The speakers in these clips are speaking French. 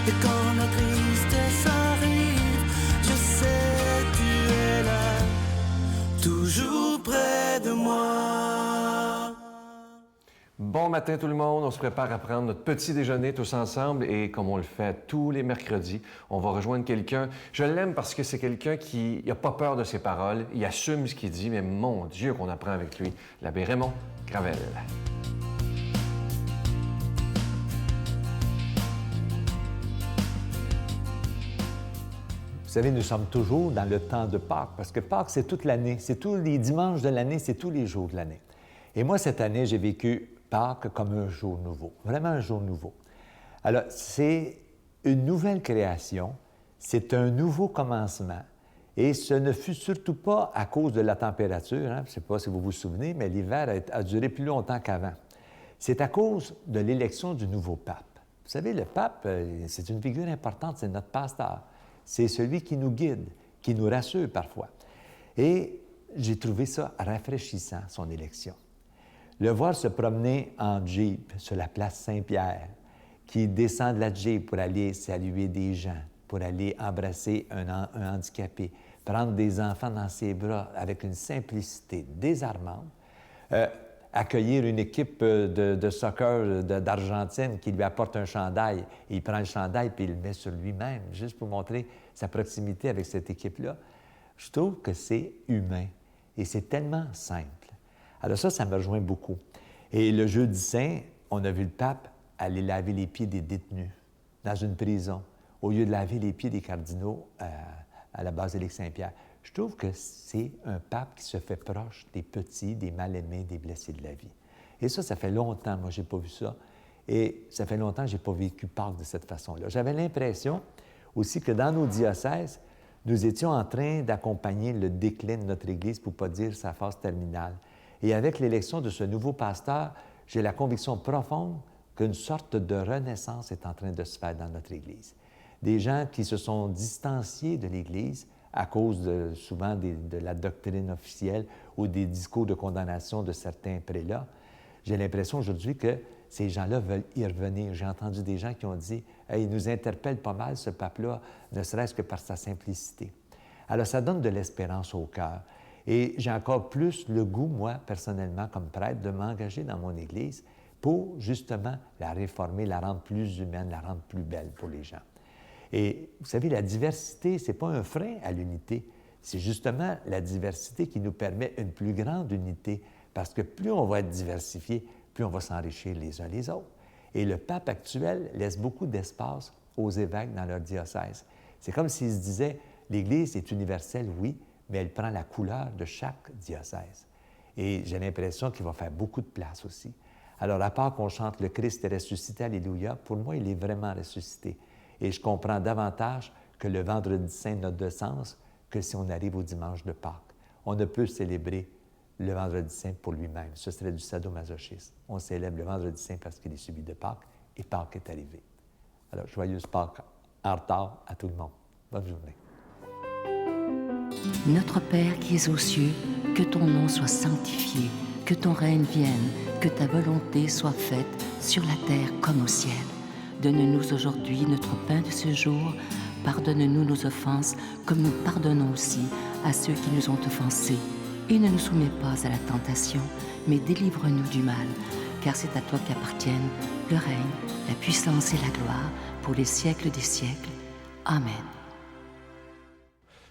Et quand la tristesse arrive, je sais tu es là, toujours près de moi. Bon matin tout le monde, on se prépare à prendre notre petit déjeuner tous ensemble et comme on le fait tous les mercredis, on va rejoindre quelqu'un. Je l'aime parce que c'est quelqu'un qui n'a pas peur de ses paroles, il assume ce qu'il dit, mais mon Dieu qu'on apprend avec lui, l'abbé Raymond Gravel. Vous savez, nous sommes toujours dans le temps de Pâques, parce que Pâques, c'est toute l'année, c'est tous les dimanches de l'année, c'est tous les jours de l'année. Et moi, cette année, j'ai vécu Pâques comme un jour nouveau, vraiment un jour nouveau. Alors, c'est une nouvelle création, c'est un nouveau commencement, et ce ne fut surtout pas à cause de la température, hein? Je ne sais pas si vous vous souvenez, mais l'hiver a duré plus longtemps qu'avant. C'est à cause de l'élection du nouveau pape. Vous savez, le pape, c'est une figure importante, c'est notre pasteur. C'est celui qui nous guide, qui nous rassure parfois. Et j'ai trouvé ça rafraîchissant, son élection. Le voir se promener en Jeep sur la place Saint-Pierre, qui descend de la Jeep pour aller saluer des gens, pour aller embrasser un handicapé, prendre des enfants dans ses bras avec une simplicité désarmante, accueillir une équipe de soccer d'Argentine qui lui apporte un chandail. Il prend le chandail puis il le met sur lui-même, juste pour montrer sa proximité avec cette équipe-là. Je trouve que c'est humain et c'est tellement simple. Alors ça me rejoint beaucoup. Et le jeudi saint, on a vu le pape aller laver les pieds des détenus dans une prison, au lieu de laver les pieds des cardinaux à la basilique Saint-Pierre. Je trouve que c'est un pape qui se fait proche des petits, des mal-aimés, des blessés de la vie. Et ça fait longtemps, moi, j'ai pas vu ça. Et ça fait longtemps que j'ai pas vécu Pâques de cette façon-là. J'avais l'impression aussi que dans nos diocèses, nous étions en train d'accompagner le déclin de notre Église, pour ne pas dire sa phase terminale. Et avec l'élection de ce nouveau pasteur, j'ai la conviction profonde qu'une sorte de renaissance est en train de se faire dans notre Église. Des gens qui se sont distanciés de l'Église à cause souvent de la doctrine officielle ou des discours de condamnation de certains prélats. J'ai l'impression aujourd'hui que ces gens-là veulent y revenir. J'ai entendu des gens qui ont dit « Hey, il nous interpelle pas mal, ce pape-là, ne serait-ce que par sa simplicité. » Alors, ça donne de l'espérance au cœur. Et j'ai encore plus le goût, moi, personnellement, comme prêtre, de m'engager dans mon Église pour, justement, la réformer, la rendre plus humaine, la rendre plus belle pour les gens. Et vous savez, la diversité, ce n'est pas un frein à l'unité. C'est justement la diversité qui nous permet une plus grande unité, parce que plus on va être diversifié, plus on va s'enrichir les uns les autres. Et le pape actuel laisse beaucoup d'espace aux évêques dans leur diocèse. C'est comme s'il se disait, l'Église est universelle, oui, mais elle prend la couleur de chaque diocèse. Et j'ai l'impression qu'il va faire beaucoup de place aussi. Alors, à part qu'on chante « Le Christ est ressuscité, Alléluia », pour moi, il est vraiment ressuscité. Et je comprends davantage que le vendredi saint n'a de sens que si on arrive au dimanche de Pâques. On ne peut célébrer le vendredi saint pour lui-même. Ce serait du sadomasochisme. On célèbre le vendredi saint parce qu'il est suivi de Pâques, et Pâques est arrivé. Alors, joyeuse Pâques en retard à tout le monde. Bonne journée. Notre Père qui es aux cieux, que ton nom soit sanctifié, que ton règne vienne, que ta volonté soit faite sur la terre comme au ciel. Donne-nous aujourd'hui notre pain de ce jour. Pardonne-nous nos offenses, comme nous pardonnons aussi à ceux qui nous ont offensés. Et ne nous soumets pas à la tentation, mais délivre-nous du mal. Car c'est à toi qu'appartiennent le règne, la puissance et la gloire, pour les siècles des siècles. Amen.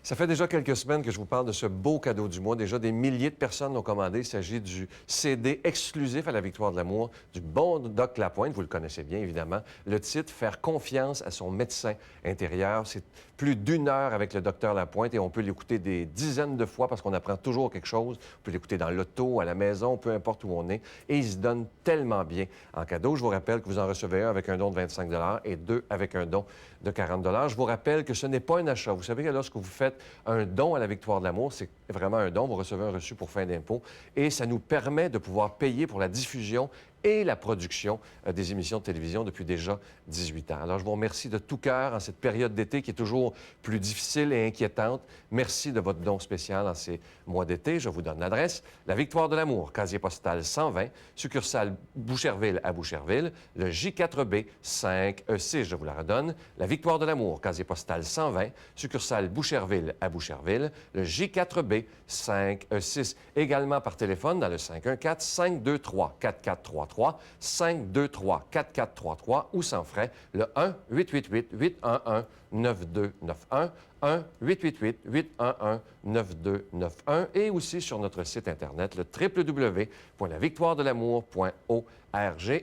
Ça fait déjà quelques semaines que je vous parle de ce beau cadeau du mois. Déjà, des milliers de personnes l'ont commandé. Il s'agit du CD exclusif à la Victoire de l'amour du bon Doc Lapointe. Vous le connaissez bien, évidemment. Le titre, « Faire confiance à son médecin intérieur ». C'est plus d'1 heure avec le docteur Lapointe et on peut l'écouter des dizaines de fois parce qu'on apprend toujours quelque chose. On peut l'écouter dans l'auto, à la maison, peu importe où on est. Et il se donne tellement bien en cadeau. Je vous rappelle que vous en recevez un avec un don de 25 et 2 avec un don de 40 Je vous rappelle que ce n'est pas un achat. Vous savez que lorsque vous faites un don à la Victoire de l'amour, c'est vraiment un don. Vous recevez un reçu pour fin d'impôt et ça nous permet de pouvoir payer pour la diffusion et la production des émissions de télévision depuis déjà 18 ans. Alors, je vous remercie de tout cœur en cette période d'été qui est toujours plus difficile et inquiétante. Merci de votre don spécial en ces mois d'été. Je vous donne l'adresse. La Victoire de l'amour, casier postal 120, succursale Boucherville à Boucherville, le J4B 5E6, je vous la redonne. La Victoire de l'amour, casier postal 120, succursale Boucherville à Boucherville, le J4B 5E6. Également par téléphone dans le 514-523-4433, 523-4433 ou sans frais, le 1-888-811-9291, 1-888-811-9291 et aussi sur notre site Internet, le www.lavictoiredelamour.org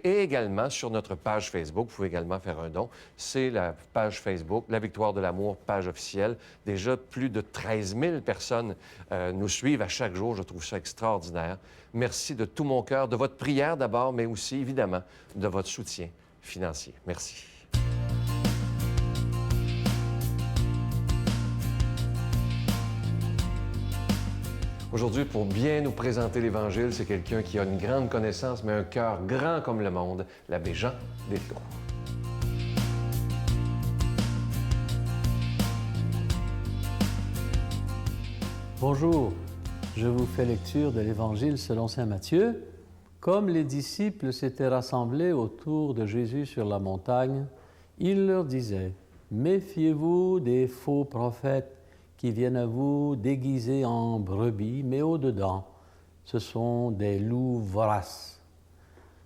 et également sur notre page Facebook. Vous pouvez également faire un don. C'est la page Facebook, La Victoire de l'amour, page officielle. Déjà, plus de 13 000 personnes nous suivent à chaque jour. Je trouve ça extraordinaire. Merci de tout mon cœur, de votre prière d'abord, mais aussi, évidemment, de votre soutien financier. Merci. Aujourd'hui, pour bien nous présenter l'Évangile, c'est quelqu'un qui a une grande connaissance, mais un cœur grand comme le monde, l'abbé Jean Desclos. Bonjour, je vous fais lecture de l'Évangile selon saint Matthieu. Comme les disciples s'étaient rassemblés autour de Jésus sur la montagne, il leur disait « Méfiez-vous des faux prophètes qui viennent à vous déguisés en brebis, mais au-dedans, ce sont des loups voraces.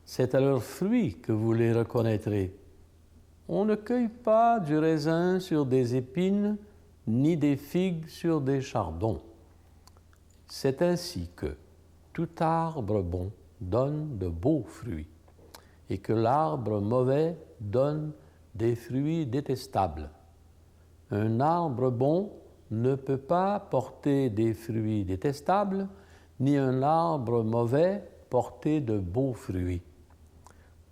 C'est à leurs fruits que vous les reconnaîtrez. On ne cueille pas du raisin sur des épines, ni des figues sur des chardons. C'est ainsi que tout arbre bon donne de beaux fruits, et que l'arbre mauvais donne des fruits détestables. Un arbre bon ne peut pas porter des fruits détestables, ni un arbre mauvais porter de beaux fruits.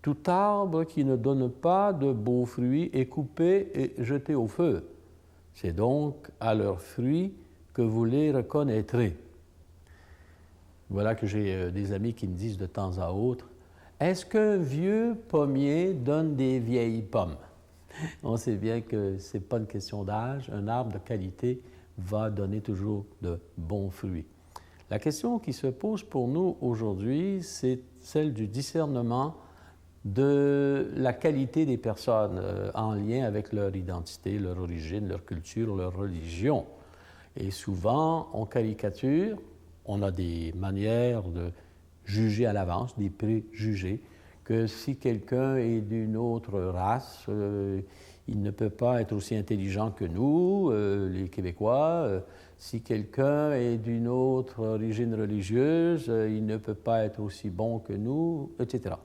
Tout arbre qui ne donne pas de beaux fruits est coupé et jeté au feu. C'est donc à leurs fruits que vous les reconnaîtrez. Voilà que j'ai des amis qui me disent de temps à autre, « Est-ce qu'un vieux pommier donne des vieilles pommes? » On sait bien que ce n'est pas une question d'âge. Un arbre de qualité va donner toujours de bons fruits. La question qui se pose pour nous aujourd'hui, c'est celle du discernement de la qualité des personnes en lien avec leur identité, leur origine, leur culture, leur religion. Et souvent, on caricature, on a des manières de juger à l'avance, des préjugés, que si quelqu'un est d'une autre race, il ne peut pas être aussi intelligent que nous, les Québécois. Si quelqu'un est d'une autre origine religieuse, il ne peut pas être aussi bon que nous, etc.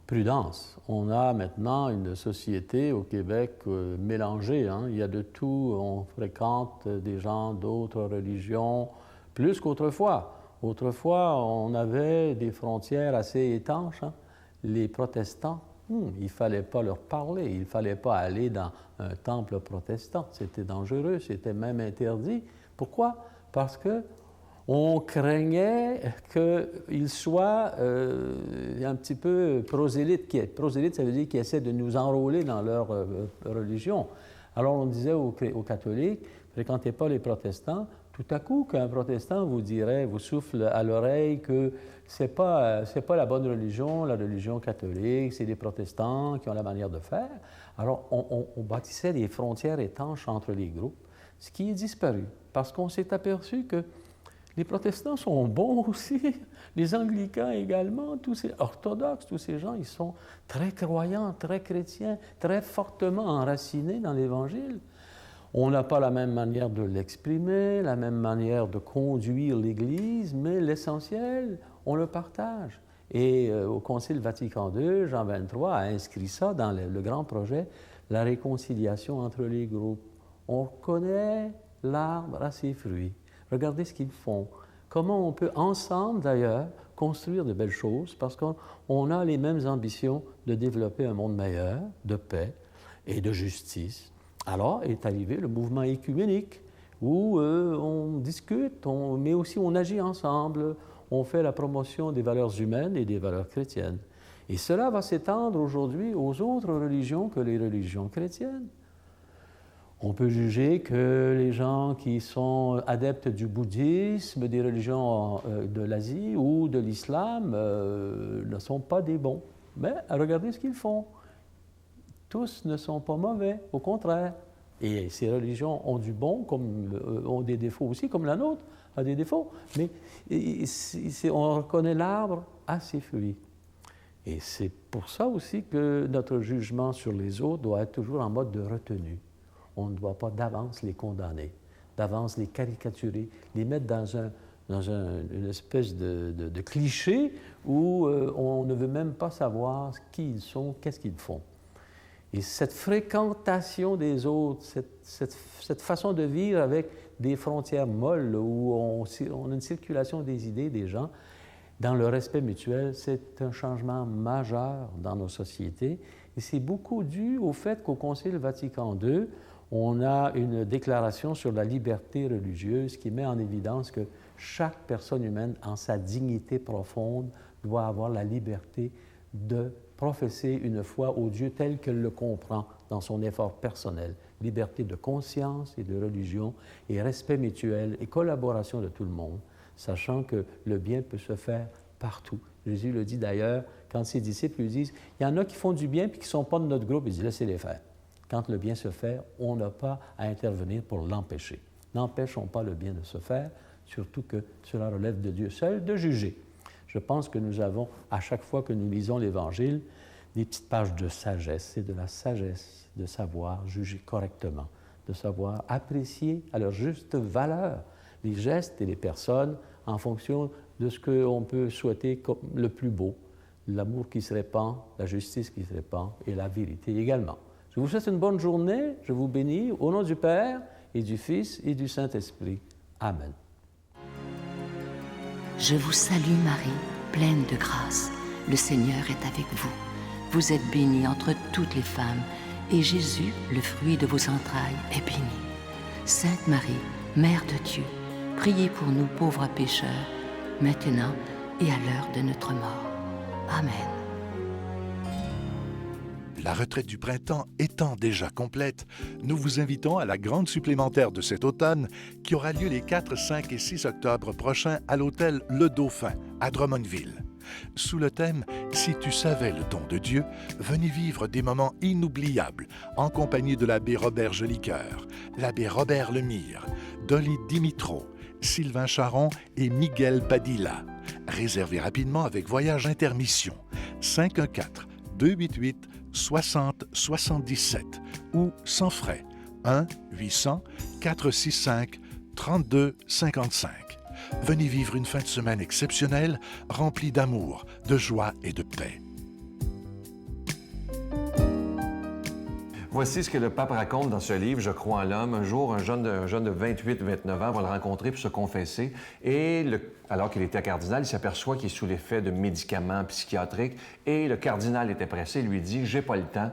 Prudence. On a maintenant une société au Québec mélangée. Il y a de tout. On fréquente des gens d'autres religions plus qu'autrefois. Autrefois, on avait des frontières assez étanches. Les protestants, il ne fallait pas leur parler, il ne fallait pas aller dans un temple protestant. C'était dangereux, c'était même interdit. Pourquoi? Parce qu'on craignait qu'ils soient un petit peu prosélytes. Prosélytes, ça veut dire qu'ils essaient de nous enrôler dans leur religion. Alors on disait aux catholiques, ne fréquentez pas les protestants. Tout à coup, qu'un protestant vous souffle à l'oreille que c'est pas la bonne religion, la religion catholique, c'est les protestants qui ont la manière de faire. Alors, on bâtissait des frontières étanches entre les groupes, ce qui est disparu, parce qu'on s'est aperçu que les protestants sont bons aussi, les anglicans également, tous ces orthodoxes, tous ces gens, ils sont très croyants, très chrétiens, très fortement enracinés dans l'Évangile. On n'a pas la même manière de l'exprimer, la même manière de conduire l'Église, mais l'essentiel, on le partage. Et au Concile Vatican II, Jean XXIII a inscrit ça dans le grand projet, la réconciliation entre les groupes. On reconnaît l'arbre à ses fruits. Regardez ce qu'ils font. Comment on peut ensemble, d'ailleurs, construire de belles choses, parce qu'on a les mêmes ambitions de développer un monde meilleur, de paix et de justice. Alors est arrivé le mouvement œcuménique, où on discute, mais aussi on agit ensemble, on fait la promotion des valeurs humaines et des valeurs chrétiennes. Et cela va s'étendre aujourd'hui aux autres religions que les religions chrétiennes. On peut juger que les gens qui sont adeptes du bouddhisme, des religions de l'Asie ou de l'islam ne sont pas des bons. Mais regardez ce qu'ils font. Tous ne sont pas mauvais, au contraire. Et ces religions ont du bon, ont des défauts aussi, comme la nôtre a des défauts. Mais on reconnaît l'arbre à ses fruits. Et c'est pour ça aussi que notre jugement sur les autres doit être toujours en mode de retenue. On ne doit pas d'avance les condamner, d'avance les caricaturer, les mettre dans une espèce de cliché où on ne veut même pas savoir qui ils sont, qu'est-ce qu'ils font. Et cette fréquentation des autres, cette façon de vivre avec des frontières molles où on a une circulation des idées des gens, dans le respect mutuel, c'est un changement majeur dans nos sociétés. Et c'est beaucoup dû au fait qu'au Concile Vatican II, on a une déclaration sur la liberté religieuse qui met en évidence que chaque personne humaine, en sa dignité profonde, doit avoir la liberté de professer une foi au Dieu tel qu'elle le comprend dans son effort personnel. Liberté de conscience et de religion et respect mutuel et collaboration de tout le monde, sachant que le bien peut se faire partout. Jésus le dit d'ailleurs, quand ses disciples lui disent « Il y en a qui font du bien puis qui ne sont pas de notre groupe », il dit « Laissez-les faire ». Quand le bien se fait, on n'a pas à intervenir pour l'empêcher. N'empêchons pas le bien de se faire, surtout que cela relève de Dieu seul de juger. Je pense que nous avons, à chaque fois que nous lisons l'Évangile, des petites pages de sagesse. C'est de la sagesse de savoir juger correctement, de savoir apprécier à leur juste valeur les gestes et les personnes en fonction de ce qu'on peut souhaiter comme le plus beau, l'amour qui se répand, la justice qui se répand et la vérité également. Je vous souhaite une bonne journée, je vous bénis au nom du Père et du Fils et du Saint-Esprit. Amen. Je vous salue Marie, pleine de grâce. Le Seigneur est avec vous. Vous êtes bénie entre toutes les femmes, et Jésus, le fruit de vos entrailles, est béni. Sainte Marie, Mère de Dieu, priez pour nous pauvres pécheurs, maintenant et à l'heure de notre mort. Amen. La retraite du printemps étant déjà complète, nous vous invitons à la grande supplémentaire de cet automne qui aura lieu les 4, 5 et 6 octobre prochains à l'hôtel Le Dauphin à Drummondville. Sous le thème « Si tu savais le don de Dieu », venez vivre des moments inoubliables en compagnie de l'abbé Robert Jolicoeur, l'abbé Robert Lemire, Dolly Dimitro, Sylvain Charon et Miguel Padilla. Réservez rapidement avec Voyage Intermission 514-288-6077 ou sans frais 1-800-465-3255. Venez vivre une fin de semaine exceptionnelle, remplie d'amour, de joie et de paix. Voici ce que le pape raconte dans ce livre, Je crois en l'homme. Un jour, un jeune de 28-29 ans va le rencontrer pour se confesser. Et alors qu'il était cardinal, il s'aperçoit qu'il est sous l'effet de médicaments psychiatriques. Et le cardinal était pressé, il lui dit « J'ai pas le temps ».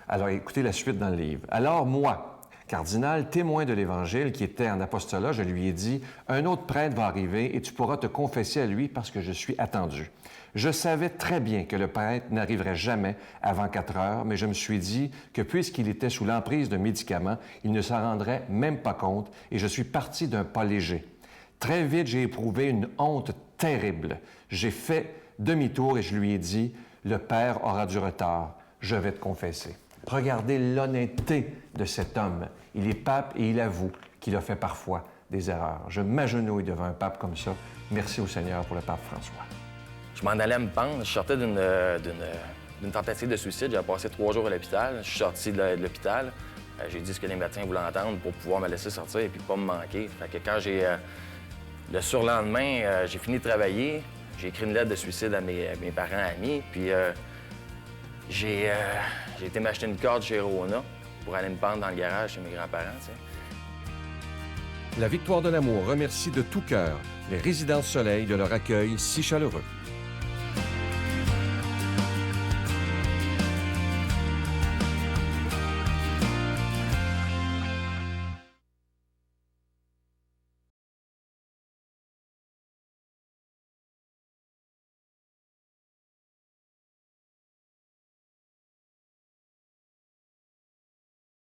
Alors écoutez la suite dans le livre. « Alors moi, cardinal, témoin de l'Évangile qui était en apostolat, je lui ai dit « Un autre prêtre va arriver et tu pourras te confesser à lui parce que je suis attendu. » Je savais très bien que le prêtre n'arriverait jamais avant 4 heures, mais je me suis dit que puisqu'il était sous l'emprise de médicaments, il ne s'en rendrait même pas compte et je suis parti d'un pas léger. Très vite, j'ai éprouvé une honte terrible. J'ai fait demi-tour et je lui ai dit « Le Père aura du retard, je vais te confesser. » Regardez l'honnêteté de cet homme. Il est pape et il avoue qu'il a fait parfois des erreurs. Je m'agenouille devant un pape comme ça. Merci au Seigneur pour le pape François. Je m'en allais me pendre. Je sortais d'une tentative de suicide. J'avais passé 3 jours à l'hôpital. Je suis sorti de l'hôpital. J'ai dit ce que les médecins voulaient entendre pour pouvoir me laisser sortir et puis pas me manquer. Fait que quand le surlendemain, j'ai fini de travailler. J'ai écrit une lettre de suicide à mes parents amis. Puis j'ai été m'acheter une corde chez Rona pour aller me pendre dans le garage chez mes grands-parents. T'sais. La Victoire de l'amour remercie de tout cœur les Résidences Soleil de leur accueil si chaleureux.